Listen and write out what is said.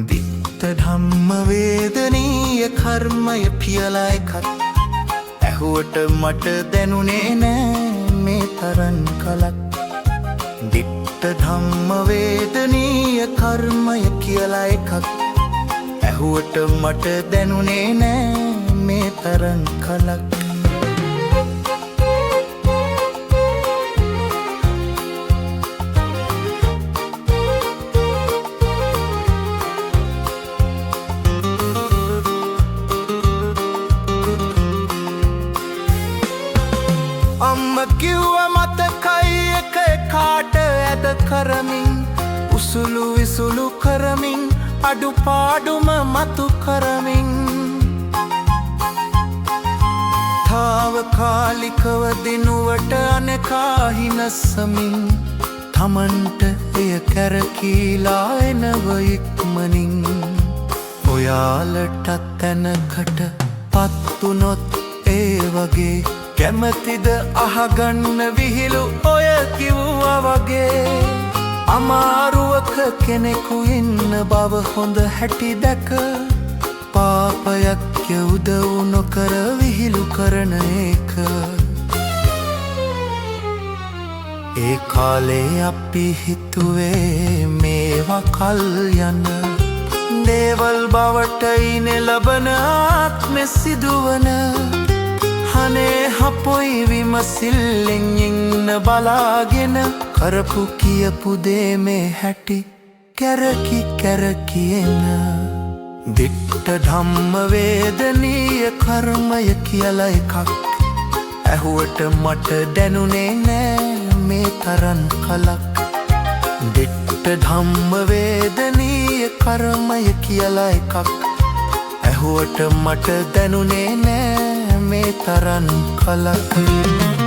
දිත්ත ධම්ම වේදනීය කර්මය පියලා එකක් ඇහුවට මට දැනුනේ නෑ මේ තරම් කලක්. දිත්ත ධම්ම වේදනීය කර්මය කියලා එකක් ඇහුවට මට දැනුනේ නෑ මේ තරම් කලක්. අම්ම කිව්ව මතකයි එක එකාට ඇද කරමින් උසුළු විසුළු කරමින් අඩුපාඩුම මතු කරමින් තාවකාලිකව දිනුවට අනෙකා හිනස්සමින් තමන්ට එය කැරකීලා එනව ඉක්මනින්. ඔයාලටත් තැනකට පත්තුනොත් ඒ වගේ කැමතිද අහගන්න විහිළු ඔය කිව්වා වගේ. අමාරුවක කෙනෙකු ඉන්න බව හොඳ හැටි දැක පාපයක් උදව් නොකර විහිළු කරන එක. ඒ කාලේ අපි හිතුවේ මේවා කල් යන දේවල් බවට ඉනේ ලබන ආත්මෙ සිදුවන. අනේ හපොයි විමසිල්ලෙන් ඉන්න බලාගෙන කරපු කියපු දේ මේ හැටි කැරකි කැරකි එන. දිත්ත ධම්ම වේදනීය කර්මය කියලා එකක් ඇහුවට මට දැනුනේ නෑ මේ තරම් කලක්. දිත්ත ධම්ම වේදනීය කර්මය කියලා එකක් ඇහුවට මට දැනුනේ නෑ මේ තරම් කලක්.